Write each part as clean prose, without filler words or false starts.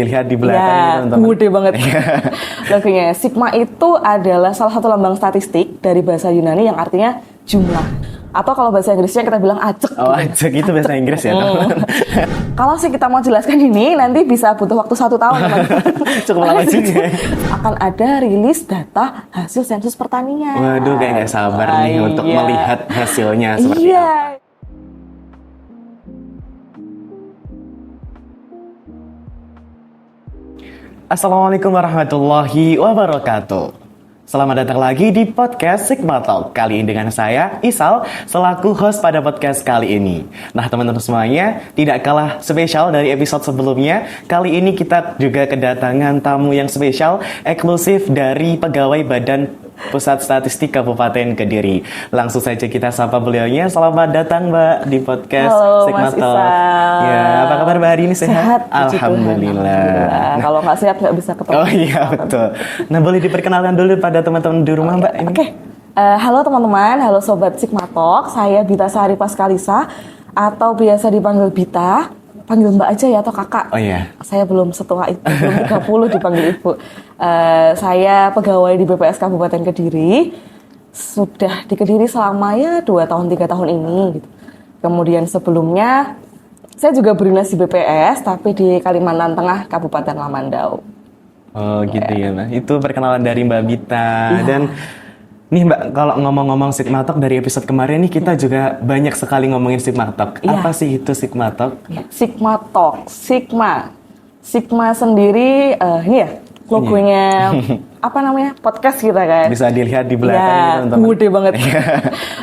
Lihat di belakang ya, teman-teman. gede banget logonya. Sigma itu adalah salah satu lambang statistik dari bahasa Yunani yang artinya jumlah. Atau kalau bahasa Inggrisnya kita bilang acek. Oh, acek itu bahasa Inggris ya, teman-teman. Kalau sih kita mau jelaskan ini, nanti bisa butuh waktu 1 tahun, teman-teman. Cukup lama juga. Akan ada rilis data hasil sensus pertanian. Waduh, kayak nggak sabar nih untuk melihat hasilnya seperti apa. Assalamualaikum warahmatullahi wabarakatuh. Selamat datang lagi di podcast Sigma Talk. Kali ini dengan saya, Isal, selaku host pada podcast kali ini. Nah, teman-teman semuanya, tidak kalah spesial dari episode sebelumnya. Kali ini kita juga kedatangan tamu yang spesial, eksklusif dari pegawai Badan Pusat Statistik Kabupaten Kediri. Langsung saja kita sapa beliaunya. Selamat datang, Mbak, di podcast Sigma Talk. Ya, apa kabar Mbak hari ini? Sehat? Alhamdulillah. Kalau nggak sehat nggak bisa ketemu. Oh iya, betul. Nah, boleh diperkenalkan dulu pada teman-teman di rumah, Mbak. Oke. Halo teman-teman, halo Sobat Sigma Talk. Saya Bita Sari Paskalisa atau biasa dipanggil Bita. Panggil Mbak aja ya atau Kakak. Oh iya. Saya belum setua itu, belum 30 dipanggil Ibu. Saya pegawai di BPS Kabupaten Kediri. Sudah di Kediri selama 2 tahun 3 tahun ini gitu. Kemudian sebelumnya saya juga berdinas di BPS tapi di Kalimantan Tengah Kabupaten Lamandau. Oh gitu ya, Mbak. Itu perkenalan dari Mbak Bita. Ya. Dan nih Mbak, kalau ngomong-ngomong Sigma Talk dari episode kemarin nih kita juga banyak sekali ngomongin Sigma Talk. Ya. Apa sih itu Sigma Talk? Ya. Sigma Talk, Sigma sendiri ini ya logonya apa namanya, podcast kita kan. Bisa dilihat di belakang ya, teman-teman. Gede banget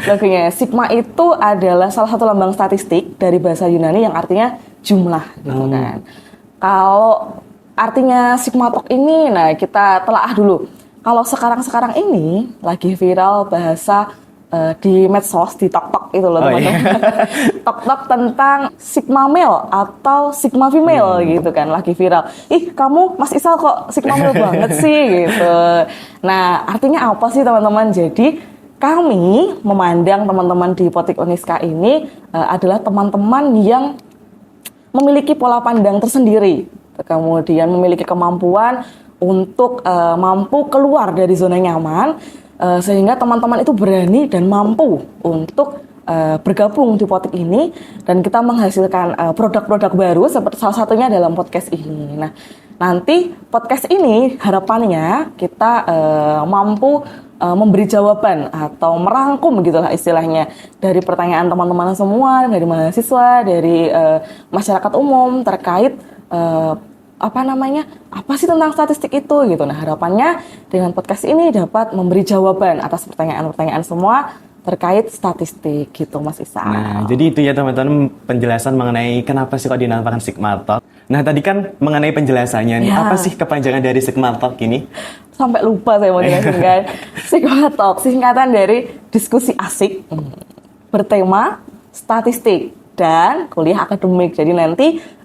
logonya. Sigma itu adalah salah satu lambang statistik dari bahasa Yunani yang artinya jumlah gitu kan. Kalau artinya Sigma Talk ini, nah kita telaah dulu. Kalau sekarang ini lagi viral bahasa di medsos, di TikTok itu loh teman-teman. TikTok tentang Sigma male atau Sigma female gitu kan, lagi viral. Ih, kamu Mas Isal kok Sigma male banget sih gitu. Nah, artinya apa sih teman-teman? Jadi kami memandang teman-teman di Potik Uniska ini adalah teman-teman yang memiliki pola pandang tersendiri, kemudian memiliki kemampuan untuk mampu keluar dari zona nyaman, sehingga teman-teman itu berani dan mampu untuk bergabung di Potik ini dan kita menghasilkan produk-produk baru seperti salah satunya dalam podcast ini. Nah, nanti podcast ini harapannya kita mampu memberi jawaban atau merangkum gitulah istilahnya dari pertanyaan teman-teman semua, dari mahasiswa, dari masyarakat umum terkait apa sih tentang statistik itu gitu. Nah, harapannya dengan podcast ini dapat memberi jawaban atas pertanyaan-pertanyaan semua terkait statistik gitu, Mas Isa. Nah, jadi itu ya teman-teman penjelasan mengenai kenapa sih kok dinamakan Sigma Talk. Nah, tadi kan mengenai penjelasannya nih, apa sih kepanjangan dari Sigma Talk ini? Sampai lupa saya mau jelasin kan. Sigma Talk singkatan dari diskusi asik bertema statistik dan kuliah akademik. Jadi nanti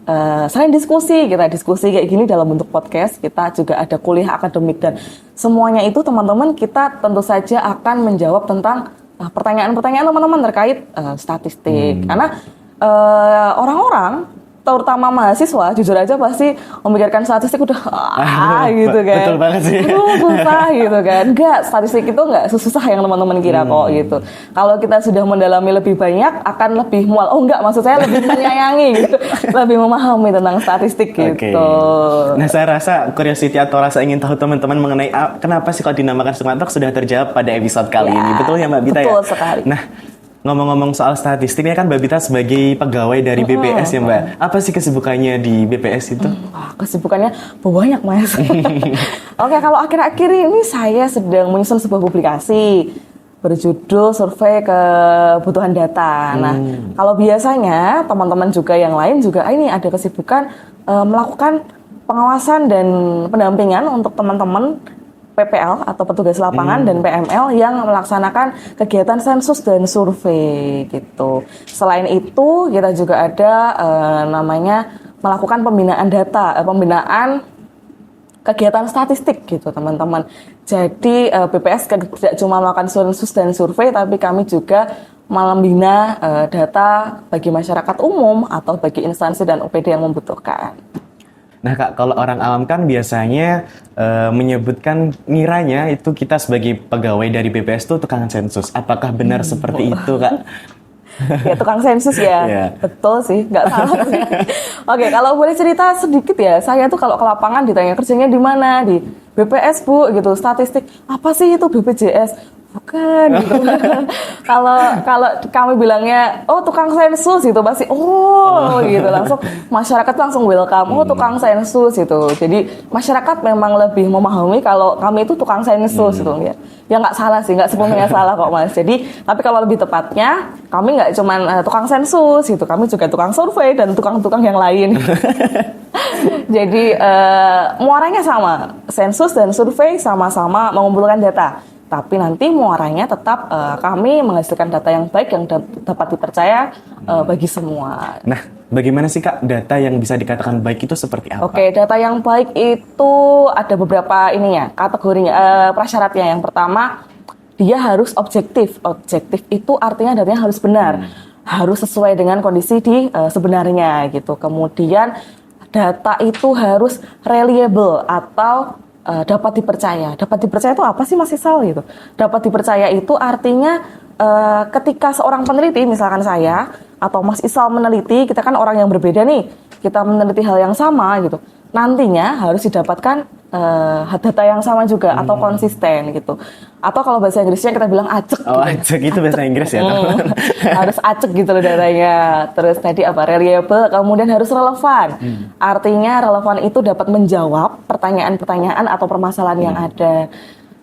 selain kita diskusi kayak gini dalam bentuk podcast, kita juga ada kuliah akademik dan semuanya itu teman-teman kita tentu saja akan menjawab tentang pertanyaan-pertanyaan teman-teman terkait statistik. Karena orang-orang terutama mahasiswa jujur aja pasti memikirkan statistik udah gitu kan. Betul banget sih. Susah gitu kan. Enggak, statistik itu enggak sesusah yang teman-teman kira kok gitu. Kalau kita sudah mendalami lebih banyak akan lebih mual. Oh enggak, maksud saya lebih menyayangi gitu. Lebih memahami tentang statistik gitu. Nah, saya rasa curiosity atau rasa ingin tahu teman-teman mengenai kenapa sih kok dinamakan Sigma Talk sudah terjawab pada episode kali ini. Betul ya Mbak Bita ya? Betul sekali. Nah, ngomong-ngomong soal statistik, ini kan Mbak Bita sebagai pegawai dari BPS ya Mbak. Apa sih kesibukannya di BPS itu? Kesibukannya banyak Mas. Oke, kalau akhir-akhir ini saya sedang menyusun sebuah publikasi berjudul Survei Kebutuhan Data. Nah, kalau biasanya teman-teman juga yang lain juga ini ada kesibukan melakukan pengawasan dan pendampingan untuk teman-teman PPL atau petugas lapangan dan PML yang melaksanakan kegiatan sensus dan survei gitu. Selain itu kita juga ada namanya melakukan pembinaan data, pembinaan kegiatan statistik gitu teman-teman. Jadi BPS tidak cuma melakukan sensus dan survei, tapi kami juga membina data bagi masyarakat umum atau bagi instansi dan OPD yang membutuhkan. Nah Kak, kalau orang awam kan biasanya menyebutkan ngiranya itu kita sebagai pegawai dari BPS itu tukang sensus. Apakah benar seperti itu Kak? Ya tukang sensus ya, Iya. betul sih, nggak salah sih. Oke, kalau boleh cerita sedikit ya, saya tuh kalau ke lapangan ditanya kerjanya di mana, di BPS Bu, gitu, statistik, apa sih itu BPJS? Bukan, gitu. Kalau kalau kami bilangnya, oh tukang sensus gitu, pasti, oh gitu, langsung masyarakat langsung welcome, oh tukang sensus gitu. Jadi masyarakat memang lebih memahami kalau kami itu tukang sensus gitu ya. Ya nggak salah sih, nggak sepenuhnya salah kok Mas. Jadi, tapi kalau lebih tepatnya, kami nggak cuman tukang sensus gitu, kami juga tukang survei dan tukang-tukang yang lain. Jadi muaranya sama, sensus dan survei sama-sama mengumpulkan data. Tapi nanti muaranya tetap kami menghasilkan data yang baik yang dapat dipercaya bagi semua. Nah, bagaimana sih Kak data yang bisa dikatakan baik itu seperti apa? Oke, data yang baik itu ada beberapa ininya, kategorinya, prasyaratnya. Yang pertama, dia harus objektif. Objektif itu artinya datanya harus benar, harus sesuai dengan kondisi di sebenarnya gitu. Kemudian data itu harus reliable atau dapat dipercaya. Dapat dipercaya itu apa sih Mas Isal gitu? Dapat dipercaya itu artinya ketika seorang peneliti, misalkan saya atau Mas Isal meneliti, kita kan orang yang berbeda nih, kita meneliti hal yang sama gitu. Nantinya harus didapatkan data yang sama juga atau konsisten gitu. Atau kalau bahasa Inggrisnya kita bilang acek. Oh, gitu. acek itu bahasa Inggris ya, teman. Harus acek gitu loh datanya. Terus tadi apa? Reliable, kemudian harus relevan. Artinya relevan itu dapat menjawab pertanyaan-pertanyaan atau permasalahan yang ada.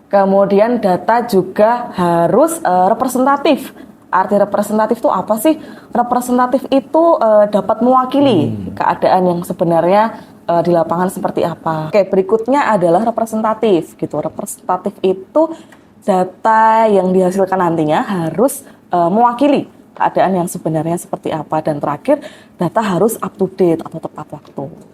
Kemudian data juga harus representatif. Arti representatif itu apa sih? Representatif itu dapat mewakili keadaan yang sebenarnya di lapangan seperti apa. Oke, berikutnya adalah representatif gitu. Representatif itu data yang dihasilkan nantinya harus mewakili keadaan yang sebenarnya seperti apa. Dan terakhir, data harus up to date atau tepat waktu.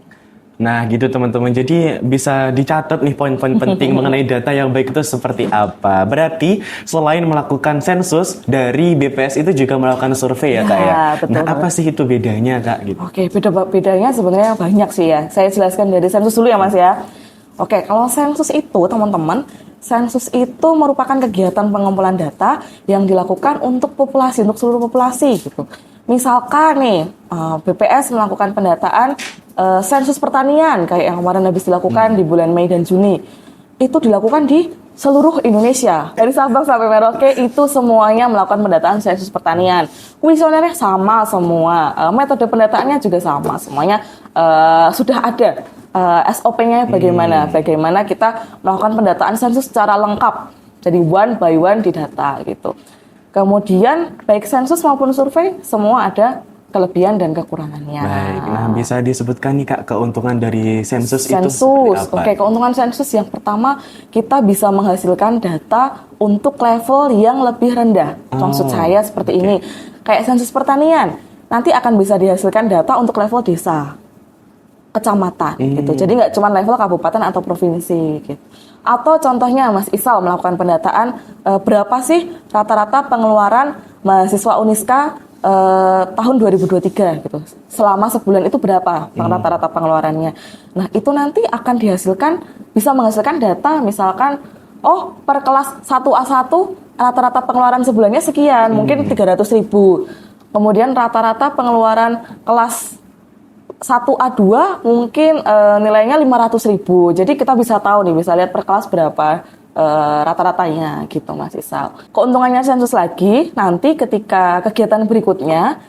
Nah gitu teman-teman, jadi bisa dicatat nih poin-poin penting mengenai data yang baik itu seperti apa. Berarti selain melakukan sensus, dari BPS itu juga melakukan survei ya Kak ya? Betul. Nah apa sih itu bedanya Kak? Gitu. Oke, bedanya sebenarnya banyak sih ya. Saya jelaskan dari sensus dulu ya Mas ya. Oke, kalau sensus itu teman-teman, sensus itu merupakan kegiatan pengumpulan data yang dilakukan untuk populasi, untuk seluruh populasi gitu. Misalkan nih, BPS melakukan pendataan sensus pertanian kayak yang kemarin habis dilakukan di bulan Mei dan Juni. Itu dilakukan di seluruh Indonesia. Dari Sabang sampai Merauke itu semuanya melakukan pendataan sensus pertanian. Kuesionernya sama semua, metode pendataannya juga sama. Semuanya sudah ada SOP-nya bagaimana kita melakukan pendataan sensus secara lengkap. Jadi one by one di data gitu. Kemudian baik sensus maupun survei semua ada kelebihan dan kekurangannya. Baik, nah bisa disebutkan nih Kak keuntungan dari sensus itu seperti apa? Oke, keuntungan sensus yang pertama kita bisa menghasilkan data untuk level yang lebih rendah. Maksud saya seperti ini, kayak sensus pertanian nanti akan bisa dihasilkan data untuk level desa, kecamatan gitu. Jadi nggak cuma level kabupaten atau provinsi gitu. Atau contohnya Mas Isal melakukan pendataan berapa sih rata-rata pengeluaran mahasiswa Uniska tahun 2023 gitu. Selama sebulan itu berapa rata-rata pengeluarannya. Nah, itu nanti akan bisa menghasilkan data misalkan per kelas 1A1 rata-rata pengeluaran sebulannya sekian, mungkin 300.000. Kemudian rata-rata pengeluaran kelas 1A2 mungkin nilainya 500.000. Jadi kita bisa tahu nih, bisa lihat per kelas berapa rata-ratanya gitu Mas Isal. Keuntungannya sensus lagi, nanti ketika kegiatan berikutnya,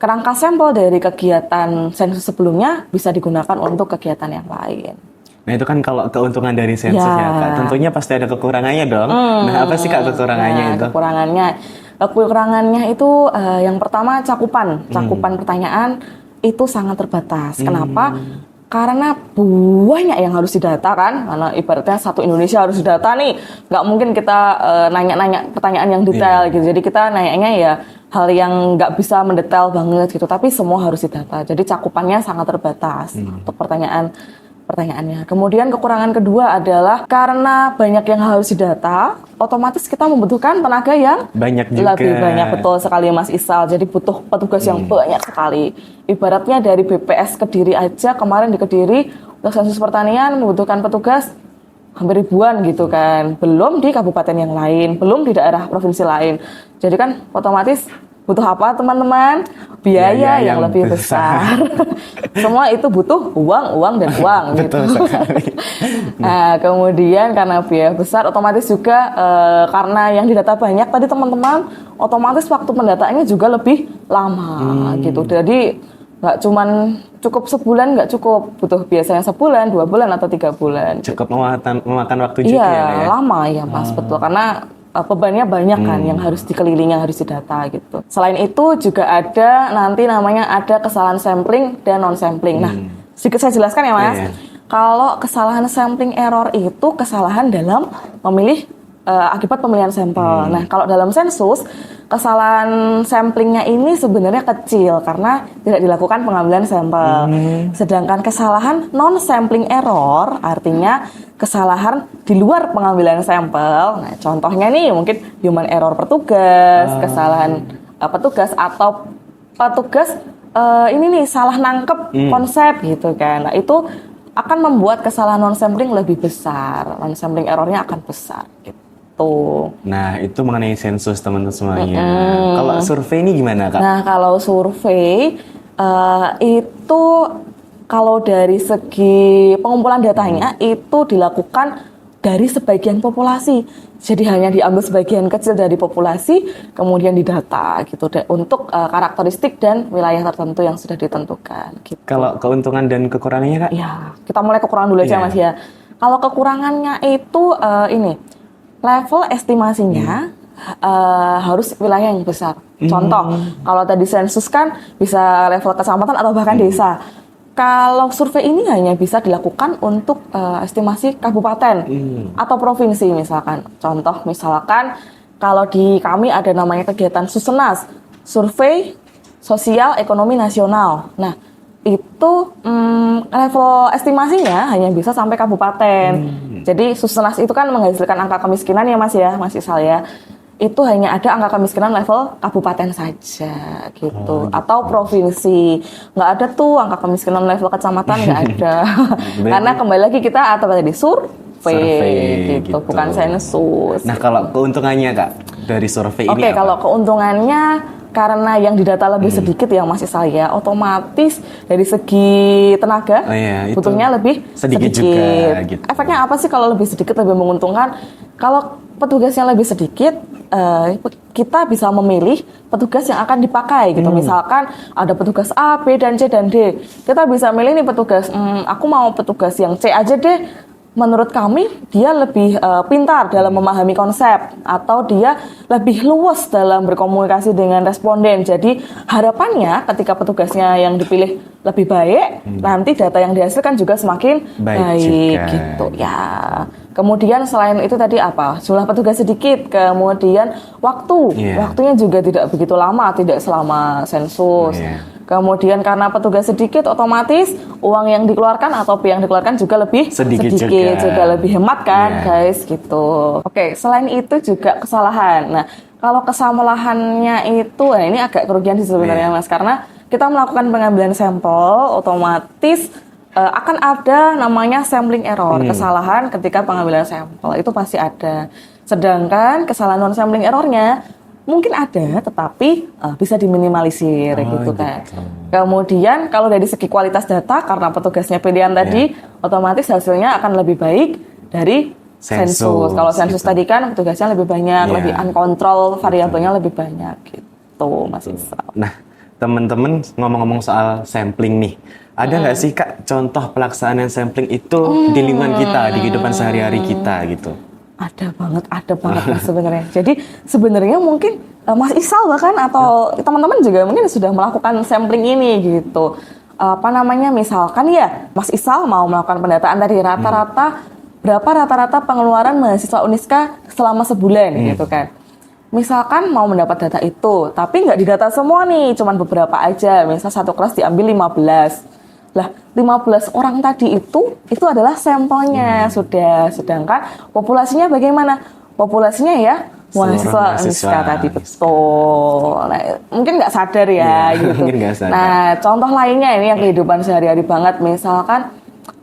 kerangka sampel dari kegiatan sensus sebelumnya bisa digunakan untuk kegiatan yang lain. Nah itu kan kalau keuntungan dari sensus ya Kak, tentunya pasti ada kekurangannya dong. Nah apa sih Kak kekurangannya itu? Kekurangannya itu yang pertama cakupan pertanyaan itu sangat terbatas. Kenapa? Karena banyak yang harus didata kan, karena ibaratnya satu Indonesia harus didata nih, nggak mungkin kita nanya-nanya pertanyaan yang detail gitu. Jadi kita nanyanya ya hal yang nggak bisa mendetail banget gitu, tapi semua harus didata. Jadi cakupannya sangat terbatas untuk pertanyaannya. Kemudian kekurangan kedua adalah karena banyak yang harus didata, otomatis kita membutuhkan tenaga yang banyak juga. Lebih banyak, betul sekali Mas Isal. Jadi butuh petugas yang banyak sekali. Ibaratnya dari BPS Kediri aja, kemarin di Kediri untuk sensus pertanian membutuhkan petugas hampir ribuan gitu kan. Belum di kabupaten yang lain, belum di daerah provinsi lain. Jadi kan otomatis butuh apa teman-teman? Biaya yang lebih besar. Semua itu butuh uang dan uang gitu. Betul sekali. Nah, kemudian karena biaya besar, otomatis juga karena yang didata banyak tadi teman-teman, otomatis waktu pendataannya juga lebih lama gitu. Jadi nggak cuman cukup sebulan, nggak cukup, butuh biasanya sebulan, 2 bulan atau 3 bulan. Cukup memakan waktu juga Iya, ya. lama ya Mas, betul. Karena bebannya banyak kan yang harus dikelilingi, yang harus didata gitu. Selain itu juga ada nanti namanya ada kesalahan sampling dan non sampling. Nah, sedikit saya jelaskan ya Mas. Iya. Kalau kesalahan sampling error itu kesalahan dalam memilih akibat pemilihan sampel. Nah, kalau dalam sensus kesalahan samplingnya ini sebenarnya kecil karena tidak dilakukan pengambilan sampel. Sedangkan kesalahan non sampling error artinya kesalahan di luar pengambilan sampel. Nah, contohnya nih mungkin human error petugas, kesalahan petugas atau petugas ini nih salah nangkep konsep gitu kan. Nah, itu akan membuat kesalahan non sampling lebih besar. Non sampling errornya akan besar gitu. Nah, itu mengenai sensus teman-teman semuanya. Kalau survei ini gimana, Kak? Nah, kalau survei itu kalau dari segi pengumpulan datanya itu dilakukan dari sebagian populasi. Jadi hanya diambil sebagian kecil dari populasi, kemudian didata gitu untuk karakteristik dan wilayah tertentu yang sudah ditentukan. Gitu. Kalau keuntungan dan kekurangannya, Kak? Ya, kita mulai kekurangan dulu aja Iya. Mas ya. Kalau kekurangannya itu ini level estimasinya harus wilayah yang besar. Contoh, kalau tadi sensus kan bisa level kecamatan atau bahkan desa. Kalau survei ini hanya bisa dilakukan untuk estimasi kabupaten atau provinsi misalkan. Contoh misalkan kalau di kami ada namanya kegiatan Susenas, survei sosial ekonomi nasional. Nah, itu level estimasinya hanya bisa sampai kabupaten. Jadi Susenas itu kan menghasilkan angka kemiskinan ya Mas ya, Mas Isal ya. Itu hanya ada angka kemiskinan level kabupaten saja gitu. Atau provinsi. Nggak ada tuh angka kemiskinan level kecamatan, nggak ada. Karena kembali lagi kita atau tadi survei gitu, bukan sensus. Nah, kalau keuntungannya, Kak, dari survei ini Oke, apa? kalau keuntungannya karena yang didata lebih sedikit ya Mas Isal ya, otomatis dari segi tenaga itu butuhnya lebih sedikit juga, gitu. Efeknya apa sih kalau lebih sedikit lebih menguntungkan? Kalau petugasnya lebih sedikit, kita bisa memilih petugas yang akan dipakai gitu. Misalkan ada petugas A, B, dan C, dan D. Kita bisa milih nih petugas, aku mau petugas yang C aja deh. Menurut kami dia lebih pintar dalam memahami konsep atau dia lebih luas dalam berkomunikasi dengan responden. Jadi harapannya ketika petugasnya yang dipilih lebih baik, nanti data yang dihasilkan juga semakin baik juga. gitu ya. Kemudian selain itu tadi apa? Jumlah petugas sedikit, kemudian waktunya juga tidak begitu lama, tidak selama sensus. Kemudian karena petugas sedikit, otomatis uang yang dikeluarkan atau biaya yang dikeluarkan juga lebih sedikit juga lebih hemat kan, guys, gitu. Oke, selain itu juga kesalahan. Nah, kalau kesalahannya itu, ini agak kerugian sih sebenarnya Mas, karena kita melakukan pengambilan sampel, otomatis akan ada namanya sampling error, kesalahan ketika pengambilan sampel itu pasti ada. Sedangkan kesalahan non sampling errornya mungkin ada, tetapi bisa diminimalisir gitu kan. Kemudian kalau dari segi kualitas data, karena petugasnya pilihan tadi, otomatis hasilnya akan lebih baik dari sensus. Kalau sensus tadi kan petugasnya lebih banyak, lebih uncontrol, variabelnya lebih banyak gitu, Mas Isal. Nah, teman-teman ngomong-ngomong soal sampling nih, ada nggak sih Kak contoh pelaksanaan sampling itu di lingkungan kita, di kehidupan sehari-hari kita gitu? Ada banget Mas sebenarnya. Jadi sebenarnya mungkin Mas Isal bahkan atau teman-teman juga mungkin sudah melakukan sampling ini gitu. Apa namanya, misalkan ya Mas Isal mau melakukan pendataan tadi rata-rata berapa rata-rata pengeluaran mahasiswa Uniska selama sebulan gitu kan. Misalkan mau mendapat data itu, tapi nggak didata semua nih, cuman beberapa aja. Misal satu kelas diambil 15. Lah, 15 orang tadi itu adalah sampelnya sudah. Sedangkan populasinya bagaimana? Populasinya ya mahasiswa Uniska tadi, betul. Nah, mungkin nggak sadar ya gitu. Mungkin nggak sadar. Nah, contoh lainnya ini yang kehidupan sehari-hari banget. Misalkan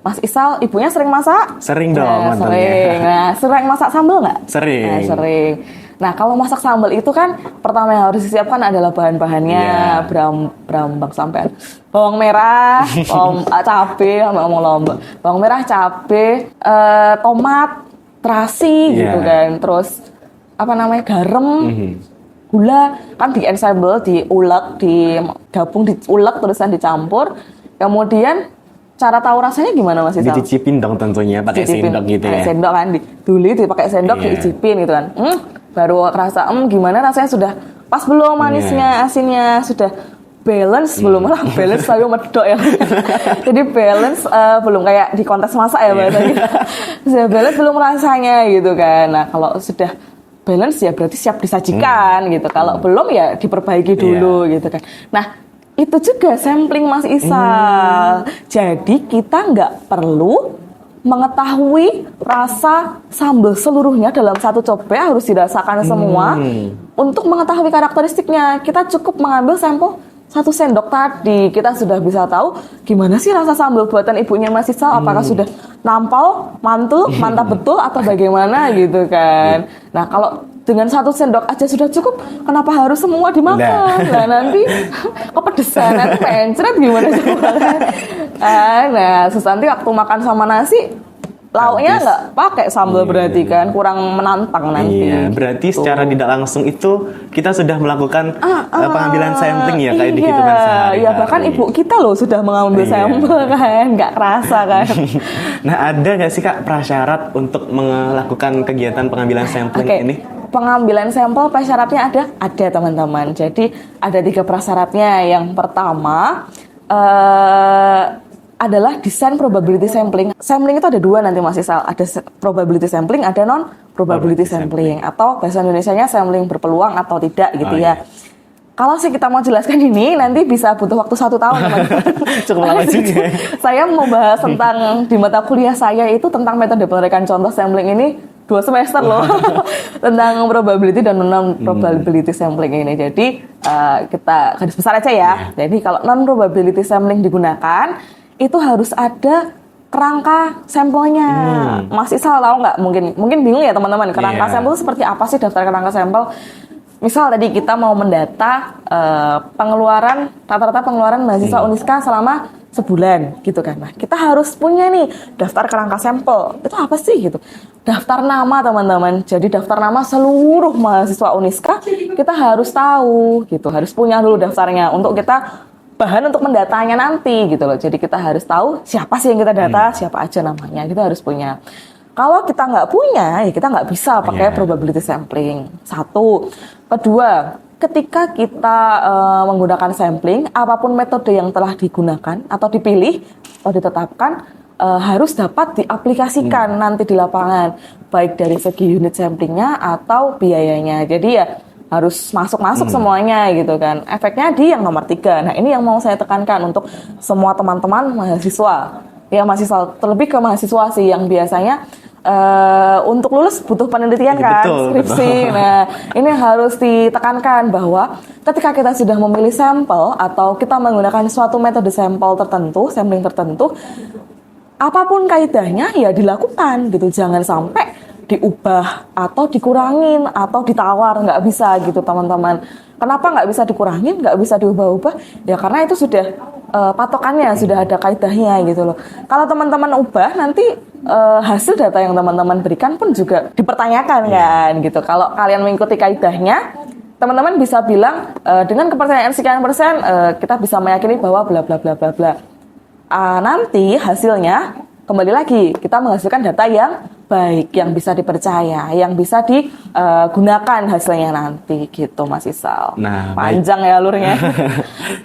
Mas Isal, ibunya sering masak? Sering dong, Nah, mantannya. sering. Nah, sering masak sambal nggak? Sering. Nah, sering. Nah, kalau masak sambal itu kan pertama yang harus disiapkan adalah bahan-bahannya. Iya. Berambang sampai bawang merah, cabe, ngomong lomba. Bawang merah, cabe, tomat, terasi Iya. gitu kan. Terus apa namanya? Garam. Gula kan di ensemble, diulek, digabung, diulek terusan dicampur. Kemudian cara tahu rasanya gimana Mas Isal? Dicicipin dong tentunya pakai Dicicipin. sendok gitu Pakai ya. sendok kan, diduli, dipakai sendok, Iya. diicipin gitu kan. Baru kerasa, gimana rasanya, sudah pas belum manisnya, asinnya, sudah balance belum, malah balance tapi medok ya. Jadi balance belum kayak di kontes masak ya bahasanya. Sudah balance belum rasanya gitu kan. Nah kalau sudah balance ya berarti siap disajikan gitu. Kalau belum ya diperbaiki dulu gitu kan. Nah itu juga sampling Mas Isal. Jadi kita nggak perlu mengetahui rasa sambal seluruhnya dalam satu cobek, harus dirasakan semua. Untuk mengetahui karakteristiknya, kita cukup mengambil sampel 1 sendok tadi. Kita sudah bisa tahu gimana sih rasa sambal buatan ibunya Mas Isal. Apakah sudah nampol, mantul, mantap betul atau bagaimana gitu kan. Nah kalau dengan 1 sendok aja sudah cukup, kenapa harus semua dimakan? Nah nanti kepedesan, nanti pencret gimana coba. Nah terus nanti waktu makan sama nasi, lauknya nggak pakai sambal berarti kan, kurang menantang nanti. Iya, berarti secara tidak langsung itu kita sudah melakukan pengambilan sampling ya kayak di hitungan sehari-hari. Iya, bahkan ibu kita loh sudah mengambil sampel kan, nggak kerasa kan. Nah, ada nggak sih Kak prasyarat untuk melakukan kegiatan pengambilan sampling Oke, ini? pengambilan sampel prasyaratnya ada teman-teman. Jadi ada 3 prasyaratnya. Yang pertama adalah desain probability sampling. Sampling itu ada 2 nanti Mas Isal. Ada probability sampling, ada non probability sampling. Atau bahasa Indonesianya sampling berpeluang atau tidak gitu ya. Kalau sih kita mau jelaskan ini nanti bisa butuh waktu 1 tahun teman-teman. Cukup lama juga. Saya mau bahas tentang di mata kuliah saya itu tentang metode penerikan contoh sampling ini 2 semester loh. Tentang probability dan non probability sampling ini. Jadi kita garis besar aja ya. Jadi kalau non probability sampling digunakan itu harus ada kerangka sampelnya. Mas Isal tahu nggak? Mungkin bingung ya teman-teman. Kerangka sampel itu seperti apa sih, daftar kerangka sampel? Misal tadi kita mau mendata rata-rata pengeluaran mahasiswa Uniska selama sebulan gitu kan. Nah, kita harus punya nih daftar kerangka sampel. Itu apa sih gitu? Daftar nama teman-teman. Jadi daftar nama seluruh mahasiswa Uniska kita harus tahu gitu. Harus punya dulu daftarnya untuk kita bahan untuk mendatanya nanti gitu loh. Jadi kita harus tahu siapa sih yang kita data, siapa aja namanya. Kita harus punya. Kalau kita nggak punya, ya kita nggak bisa pakai probability sampling. 1. Kedua, ketika kita menggunakan sampling, apapun metode yang telah digunakan atau dipilih atau ditetapkan, harus dapat diaplikasikan nanti di lapangan, baik dari segi unit samplingnya atau biayanya. Jadi ya harus masuk semuanya gitu kan. Efeknya di yang nomor 3. Nah ini yang mau saya tekankan untuk semua teman-teman mahasiswa. Ya mahasiswa, terlebih ke mahasiswa sih yang biasanya untuk lulus butuh penelitian kan, skripsi. Nah, ini harus ditekankan bahwa ketika kita sudah memilih sampel atau kita menggunakan suatu metode sampling tertentu, apapun kaidahnya ya dilakukan gitu. Jangan sampai diubah atau dikurangin atau ditawar, nggak bisa gitu teman-teman. Kenapa nggak bisa dikurangin, nggak bisa diubah-ubah? Ya karena itu sudah patokannya, sudah ada kaidahnya gitu loh. Kalau teman-teman ubah nanti hasil data yang teman-teman berikan pun juga dipertanyakan kan gitu. Kalau kalian mengikuti kaidahnya, teman-teman bisa bilang dengan kepercayaan sekian persen kita bisa meyakini bahwa bla bla bla bla bla. Nanti hasilnya kembali lagi kita menghasilkan data yang baik, yang bisa dipercaya, yang bisa digunakan hasilnya nanti gitu Mas Isal. Nah, panjang ya alurnya.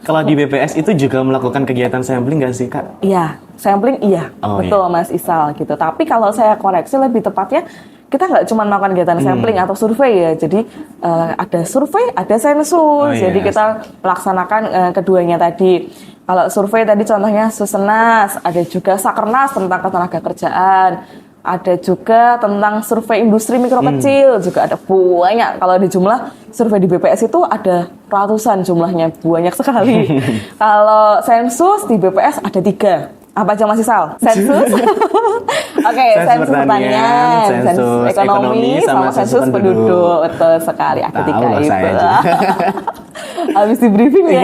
Kalau di BPS itu juga melakukan kegiatan sampling nggak sih Kak? Iya, sampling iya, betul Mas Isal gitu. Tapi kalau saya koreksi lebih tepatnya kita nggak cuma melakukan kegiatan sampling atau survei ya. Jadi ada survei, ada sensus. Jadi kita melaksanakan keduanya tadi. Kalau survei tadi contohnya Susenas, ada juga Sakernas tentang ketenagakerjaan. Ada juga tentang survei industri mikro kecil, juga ada banyak. Kalau di jumlah survei di BPS itu ada ratusan jumlahnya, banyak sekali. Kalau sensus di BPS ada 3. Apa aja Mas Isal? Sensus. Oke, sensus pertanian, sensus ekonomi, sama sensus penduduk. Betul sekali. Aku Tahu tiga loh itu. saya juga. Habis di briefing ya.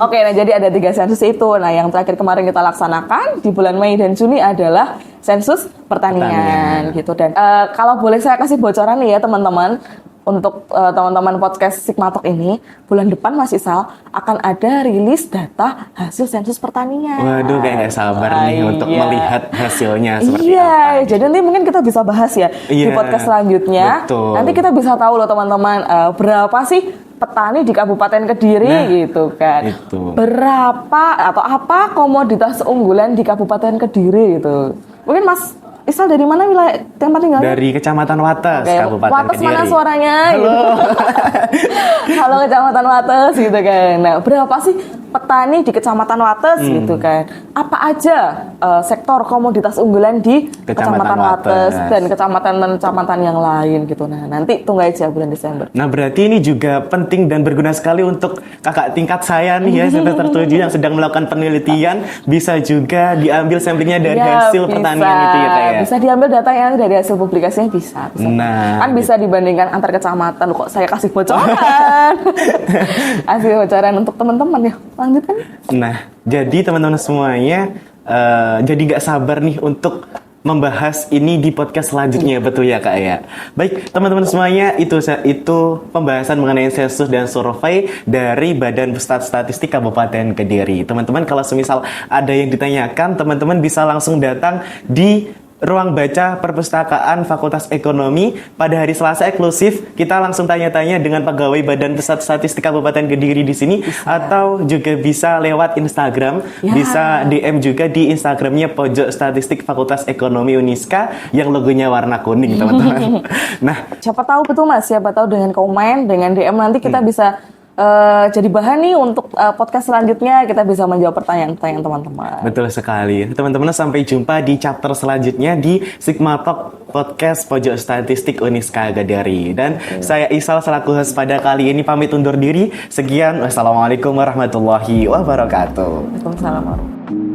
Oke, nah jadi ada 3 sensus itu. Nah, yang terakhir kemarin kita laksanakan di bulan Mei dan Juni adalah sensus pertanian. Gitu. Dan kalau boleh saya kasih bocoran nih ya teman-teman, untuk teman-teman podcast Sigmatok ini, bulan depan Mas Isal akan ada rilis data hasil sensus pertanian. Waduh, kayak nggak sabar nih untuk melihat hasilnya seperti Iya, apa. jadi nanti mungkin kita bisa bahas ya di Iya, podcast selanjutnya. betul. Nanti kita bisa tahu loh teman-teman, berapa sih petani di Kabupaten Kediri gitu kan. itu. Berapa atau apa komoditas unggulan di Kabupaten Kediri gitu. Mungkin Mas Isal dari mana wilayah tempat tinggalnya? Dari Kecamatan Wates, Oke, Kabupaten Wates Kediri. mana suaranya? Halo. Gitu. Halo Kecamatan Wates gitu kan. Nah, berapa sih petani di Kecamatan Wates gitu kan? Apa aja sektor komoditas unggulan di Kecamatan Wates dan kecamatan-kecamatan yang lain gitu. Nah, nanti tunggu aja bulan Desember. Nah, berarti ini juga penting dan berguna sekali untuk kakak tingkat saya nih ya, semester 7 yang sedang melakukan penelitian, bisa juga diambil samplingnya dari Ya, hasil bisa. pertanian itu ya, Kak ya. Bisa diambil datanya dari hasil publikasinya bisa. Nah, Kan bisa dibandingkan antar kecamatan. Loh, kok saya kasih bocoran? Kasih bocoran untuk teman-teman ya. Lanjutkan. Nah, jadi teman-teman semuanya jadi nggak sabar nih untuk membahas ini di podcast selanjutnya, betul ya Kak ya. Baik, teman-teman semuanya, itu pembahasan mengenai sensus dan survei dari Badan Pusat Statistik Kabupaten Kediri. Teman-teman kalau semisal ada yang ditanyakan, teman-teman bisa langsung datang di Ruang Baca Perpustakaan Fakultas Ekonomi pada hari Selasa eksklusif. Kita langsung tanya-tanya dengan pegawai Badan Pusat Statistik Kabupaten Kediri di sini, atau juga bisa lewat Instagram, Ya. bisa DM juga di Instagramnya Pojok Statistik Fakultas Ekonomi Uniska yang logonya warna kuning, teman-teman. Nah, Siapa tahu betul Mas, siapa tahu dengan komen, dengan DM nanti kita bisa jadi bahan nih untuk podcast selanjutnya, kita bisa menjawab pertanyaan-pertanyaan teman-teman. betul sekali. Teman-teman, sampai jumpa di chapter selanjutnya di Sigmatok Podcast Pojok Statistik Uniska Kediri. Dan saya Isal selaku host pada kali ini pamit undur diri. Sekian, wassalamualaikum warahmatullahi wabarakatuh. Waalaikumsalam warahmatullahi wabarakatuh.